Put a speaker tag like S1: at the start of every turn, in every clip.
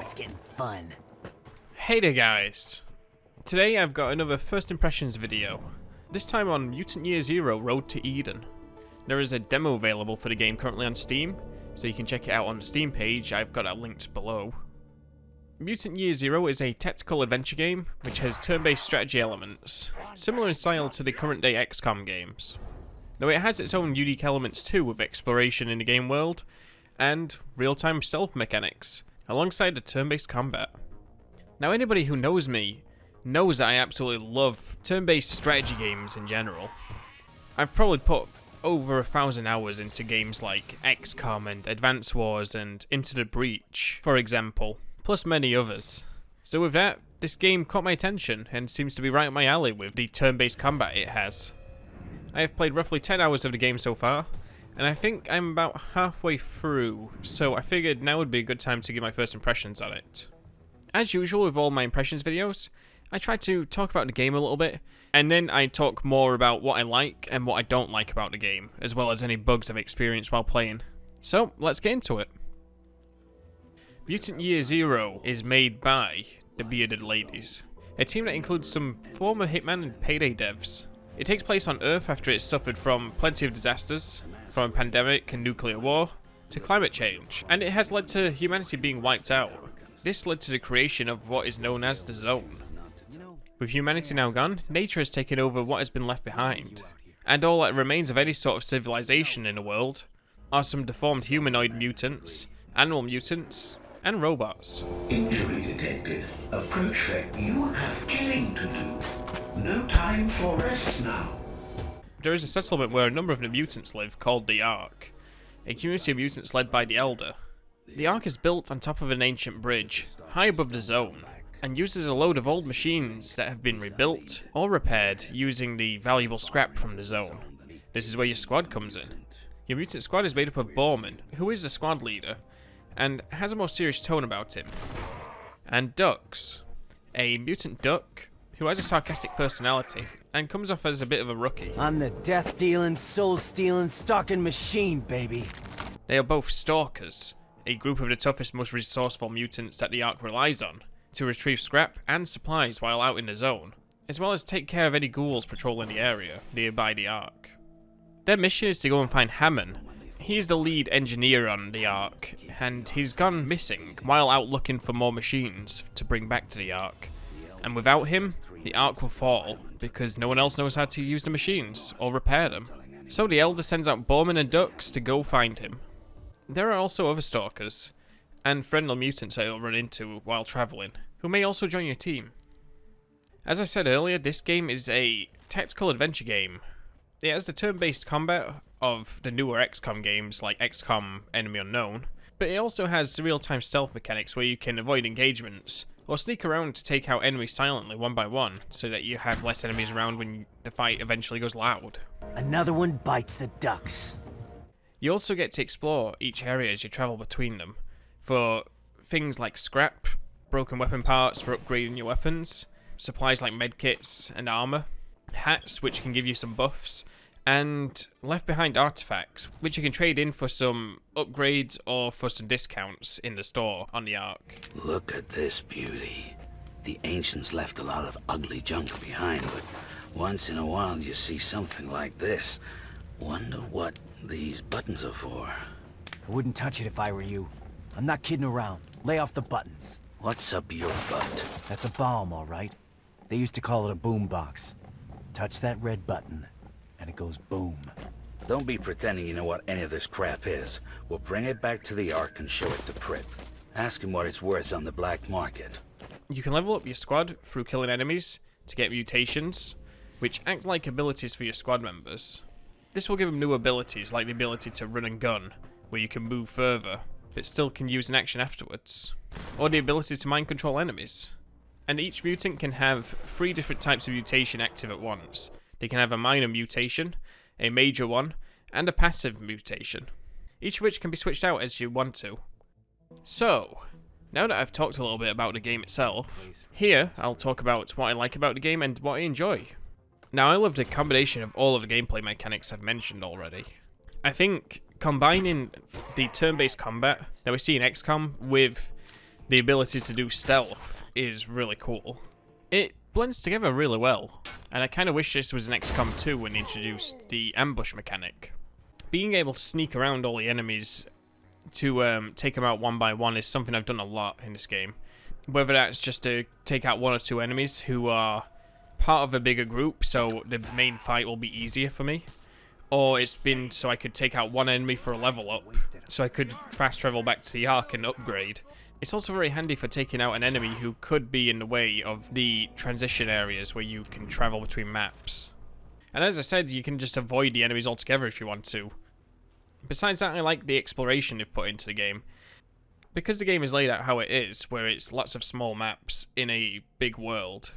S1: it's getting fun.
S2: Hey there guys! Today I've got another first impressions video, this time on Mutant Year Zero Road to Eden. There is a demo available for the game currently on Steam, so you can check it out on the Steam page. I've got that linked below. Mutant Year Zero is a tactical adventure game which has turn-based strategy elements, similar in style to the current day XCOM games. Though it has its own unique elements too, with exploration in the game world, and real-time stealth mechanics, alongside the turn-based combat. Now anybody who knows me knows that I absolutely love turn-based strategy games in general. I've probably put over 1,000 hours into games like XCOM and Advance Wars and Into the Breach, for example, plus many others. So with that, this game caught my attention and seems to be right up my alley with the turn-based combat it has. I have played roughly 10 hours of the game so far, and I think I'm about halfway through, so I figured now would be a good time to give my first impressions on it. As usual with all my impressions videos, I try to talk about the game a little bit, and then I talk more about what I like and what I don't like about the game, as well as any bugs I've experienced while playing. So, let's get into it. Mutant Year Zero is made by the Bearded Ladies, a team that includes some former Hitman and Payday devs. It takes place on Earth after it's suffered from plenty of disasters, from a pandemic and nuclear war, to climate change, and it has led to humanity being wiped out. This led to the creation of what is known as the Zone. With humanity now gone, nature has taken over what has been left behind, and all that remains of any sort of civilization in the world are some deformed humanoid mutants, animal mutants, and robots.
S3: Injury detected. Approach that you have killing to do. No time for rest now.
S2: There is a settlement where a number of the mutants live called the Ark, a community of mutants led by the Elder. The Ark is built on top of an ancient bridge, high above the Zone, and uses a load of old machines that have been rebuilt or repaired using the valuable scrap from the Zone. This is where your squad comes in. Your mutant squad is made up of Borman, who is the squad leader, and has a more serious tone about him. And Dux, a mutant duck who has a sarcastic personality and comes off as a bit of a rookie.
S1: I'm the death-dealing, soul-stealing, stalking machine, baby.
S2: They are both stalkers, a group of the toughest, most resourceful mutants that the Ark relies on to retrieve scrap and supplies while out in the Zone, as well as take care of any ghouls patrolling the area nearby the Ark. Their mission is to go and find Hammond. He is the lead engineer on the Ark, and he's gone missing while out looking for more machines to bring back to the Ark. And without him, the Ark will fall, because no one else knows how to use the machines or repair them. So the Elder sends out Borman and Dux to go find him. There are also other stalkers, and friendly mutants that you'll run into while travelling, who may also join your team. As I said earlier, this game is a tactical adventure game. It has the turn-based combat of the newer XCOM games like XCOM Enemy Unknown, but it also has the real-time stealth mechanics where you can avoid engagements, or sneak around to take out enemies silently one by one, so that you have less enemies around when the fight eventually goes loud.
S1: Another one bites the ducks.
S2: You also get to explore each area as you travel between them, for things like scrap, broken weapon parts for upgrading your weapons, supplies like medkits and armor, hats which can give you some buffs, and left behind artifacts which you can trade in for some upgrades or for some discounts in the store on the Ark.
S3: Look at this beauty. The ancients left a lot of ugly junk behind, but once in a while you see something like this. Wonder what these buttons are for.
S1: I wouldn't touch it if I were you. I'm not kidding around. Lay off the buttons.
S3: What's up your butt?
S1: That's a bomb, all right. They used to call it a boom box. Touch that red button, and it goes boom.
S3: Don't be pretending you know what any of this crap is. We'll bring it back to the Ark and show it to Prip. Ask him what it's worth on the black market.
S2: You can level up your squad through killing enemies to get mutations, which act like abilities for your squad members. This will give them new abilities like the ability to run and gun, where you can move further, but still can use an action afterwards, or the ability to mind control enemies. And each mutant can have 3 different types of mutation active at once. They can have a minor mutation, a major one, and a passive mutation, each of which can be switched out as you want to. So, now that I've talked a little bit about the game itself, here I'll talk about what I like about the game and what I enjoy. Now, I loved a combination of all of the gameplay mechanics I've mentioned already. I think combining the turn-based combat that we see in XCOM with the ability to do stealth is really cool. It blends together really well, and I kind of wish this was an XCOM 2 when they introduced the ambush mechanic. Being able to sneak around all the enemies to take them out one by one is something I've done a lot in this game. Whether that's just to take out one or two enemies who are part of a bigger group, so the main fight will be easier for me, or it's been so I could take out one enemy for a level up, so I could fast travel back to the Ark and upgrade. It's also very handy for taking out an enemy who could be in the way of the transition areas where you can travel between maps. And as I said, you can just avoid the enemies altogether if you want to. Besides that, I like the exploration they've put into the game. Because the game is laid out how it is, where it's lots of small maps in a big world,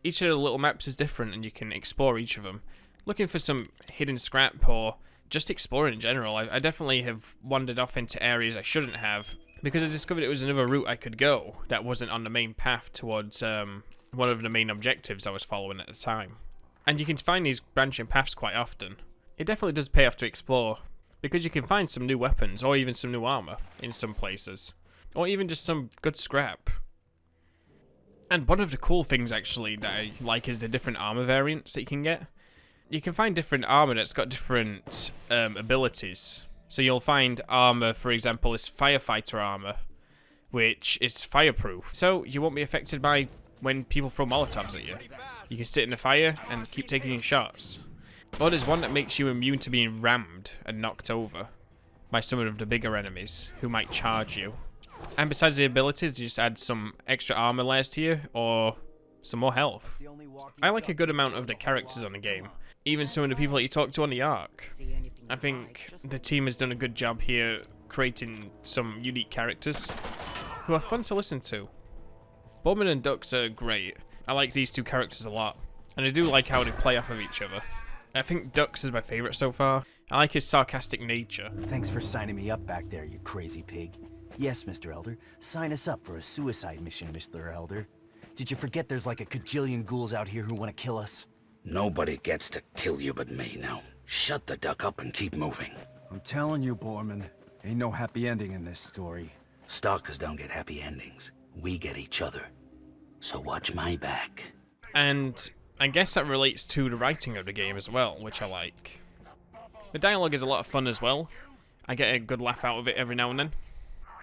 S2: each of the little maps is different and you can explore each of them. Looking for some hidden scrap or just exploring in general, I definitely have wandered off into areas I shouldn't have, because I discovered it was another route I could go that wasn't on the main path towards one of the main objectives I was following at the time. And you can find these branching paths quite often. It definitely does pay off to explore, because you can find some new weapons, or even some new armor in some places. Or even just some good scrap. And one of the cool things, actually, that I like is the different armor variants that you can get. You can find different armor that's got different abilities. So you'll find armor, for example, is firefighter armor, which is fireproof. So you won't be affected by when people throw Molotovs at you. You can sit in the fire and keep taking your shots. Or there's one that makes you immune to being rammed and knocked over by some of the bigger enemies who might charge you. And besides the abilities, you just add some extra armor layers to you, or some more health. I like a good amount of the characters on the game, even some of the people that you talk to on the Ark. I think the team has done a good job here creating some unique characters who are fun to listen to. Bowman and Dux are great. I like these two characters a lot, and I do like how they play off of each other. I think Dux is my favourite so far. I like his sarcastic nature.
S1: Thanks for signing me up back there, you crazy pig. Yes, Mr. Elder. Sign us up for a suicide mission, Mr. Elder. Did you forget there's like a cajillion ghouls out here who want to kill us?
S3: Nobody gets to kill you but me now. Shut the duck up and keep moving.
S4: I'm telling you, Borman, ain't no happy ending in this story.
S3: Stalkers don't get happy endings. We get each other. So watch my back.
S2: And I guess that relates to the writing of the game as well, which I like. The dialogue is a lot of fun as well. I get a good laugh out of it every now and then.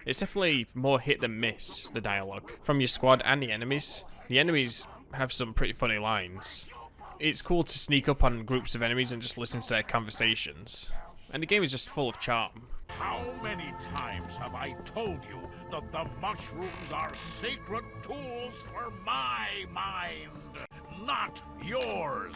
S2: It's definitely more hit than miss, the dialogue, from your squad and the enemies. The enemies have some pretty funny lines. It's cool to sneak up on groups of enemies and just listen to their conversations. And the game is just full of charm.
S5: How many times have I told you that the mushrooms are sacred tools for my mind, not yours?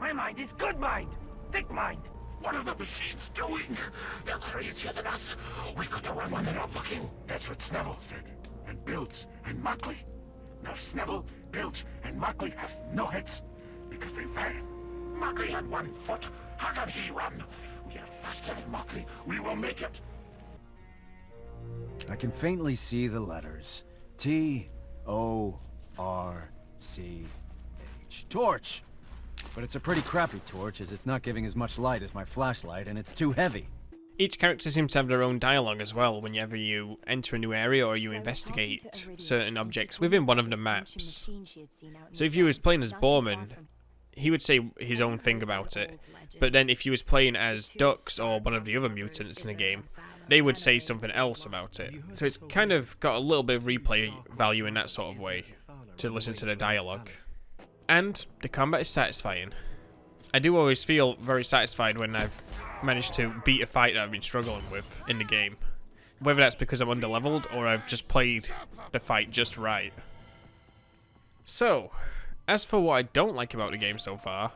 S6: My mind is good mind. Thick mind.
S7: What are the machines doing? They're crazier than us. We could run one without looking. That's what Snubble said. And Bilge and Muckley. Now Snubble, Bilge, and Muckley have no heads because they ran. Muckley had 1 foot. How can he run? We are faster than Muckley. We will make it.
S4: I can faintly see the letters. T-O-R-C-H. Torch! But it's a pretty crappy torch, as it's not giving as much light as my flashlight, and it's too heavy.
S2: Each character seems to have their own dialogue as well whenever you enter a new area or you investigate certain objects within one of the maps. So if you was playing as Borman, he would say his own thing about it. But then if you was playing as Dux or one of the other mutants in the game, they would say something else about it. So it's kind of got a little bit of replay value in that sort of way, to listen to the dialogue. And the combat is satisfying. I do always feel very satisfied when I've managed to beat a fight that I've been struggling with in the game. Whether that's because I'm underleveled or I've just played the fight just right. So, as for what I don't like about the game so far,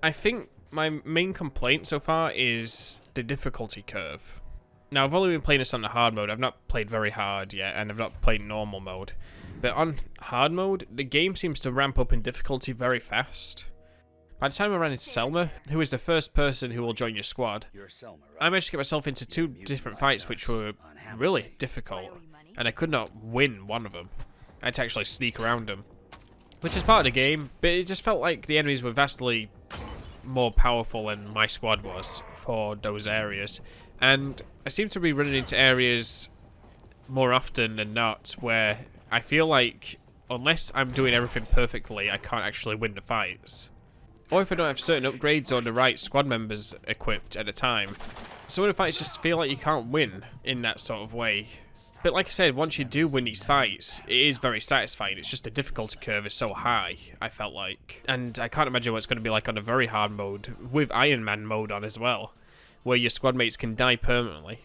S2: I think my main complaint so far is the difficulty curve. Now, I've only been playing this on the hard mode. I've not played very hard yet, and I've not played normal mode. But on hard mode, the game seems to ramp up in difficulty very fast. By the time I ran into Selma, who is the first person who will join your squad, I managed to get myself into 2 different fights which were really difficult, and I could not win one of them. I had to actually sneak around them, which is part of the game, but it just felt like the enemies were vastly more powerful than my squad was for those areas. And I seem to be running into areas more often than not, where I feel like unless I'm doing everything perfectly, I can't actually win the fights. Or if I don't have certain upgrades or the right squad members equipped at a time. Some of the fights just feel like you can't win in that sort of way. But like I said, once you do win these fights, it is very satisfying. It's just the difficulty curve is so high, I felt like. And I can't imagine what it's going to be like on a very hard mode, with Iron Man mode on as well, where your squad mates can die permanently.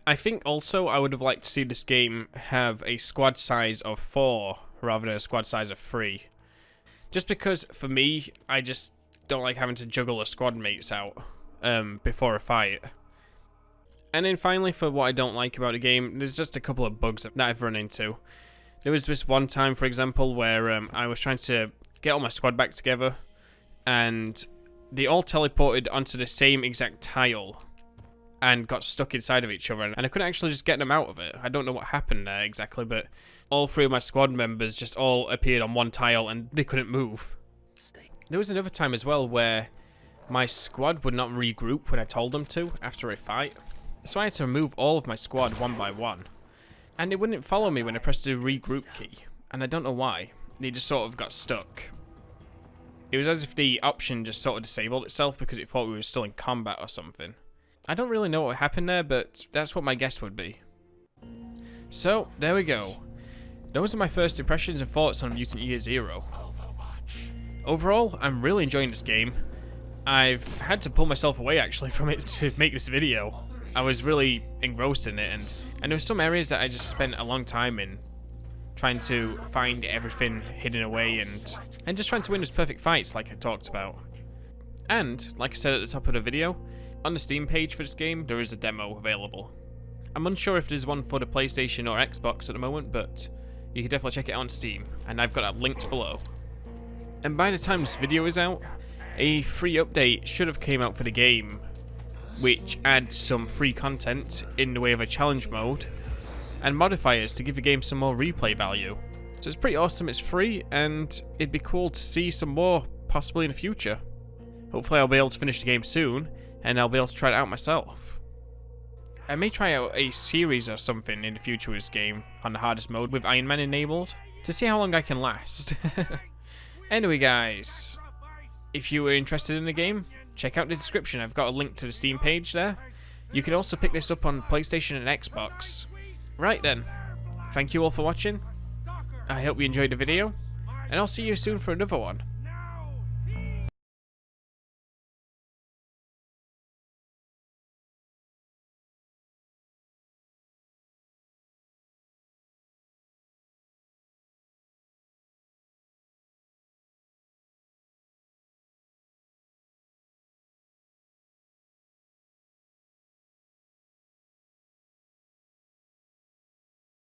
S2: I think also I would have liked to see this game have a squad size of 4 rather than a squad size of 3. Just because, for me, I just don't like having to juggle the squad mates out before a fight. And then finally, for what I don't like about the game, there's just a couple of bugs that I've run into. There was this one time, for example, where I was trying to get all my squad back together, and they all teleported onto the same exact tile and got stuck inside of each other, and I couldn't actually just get them out of it. I don't know what happened there exactly, but all 3 of my squad members just all appeared on one tile and they couldn't move. There was another time as well where my squad would not regroup when I told them to after a fight. So I had to remove all of my squad one by one. And it wouldn't follow me when I pressed the regroup key. And I don't know why. They just sort of got stuck. It was as if the option just sort of disabled itself because it thought we were still in combat or something. I don't really know what happened there, but that's what my guess would be. So, there we go. Those are my first impressions and thoughts on Mutant Year Zero. Overall, I'm really enjoying this game. I've had to pull myself away actually from it to make this video. I was really engrossed in it, and there were some areas that I just spent a long time in, trying to find everything hidden away and just trying to win those perfect fights like I talked about. And, like I said at the top of the video, on the Steam page for this game, there is a demo available. I'm unsure if there's one for the PlayStation or Xbox at the moment, but you can definitely check it out on Steam, and I've got that linked below. And by the time this video is out, a free update should have came out for the game, which adds some free content in the way of a challenge mode and modifiers to give the game some more replay value. So it's pretty awesome, it's free, and it'd be cool to see some more possibly in the future. Hopefully I'll be able to finish the game soon and I'll be able to try it out myself. I may try out a series or something in the future with this game on the hardest mode with Iron Man enabled to see how long I can last. Anyway guys, if you were interested in the game, check out the description. I've got a link to the Steam page there. You can also pick this up on PlayStation and Xbox. Right then, thank you all for watching. I hope you enjoyed the video, and I'll see you soon for another one.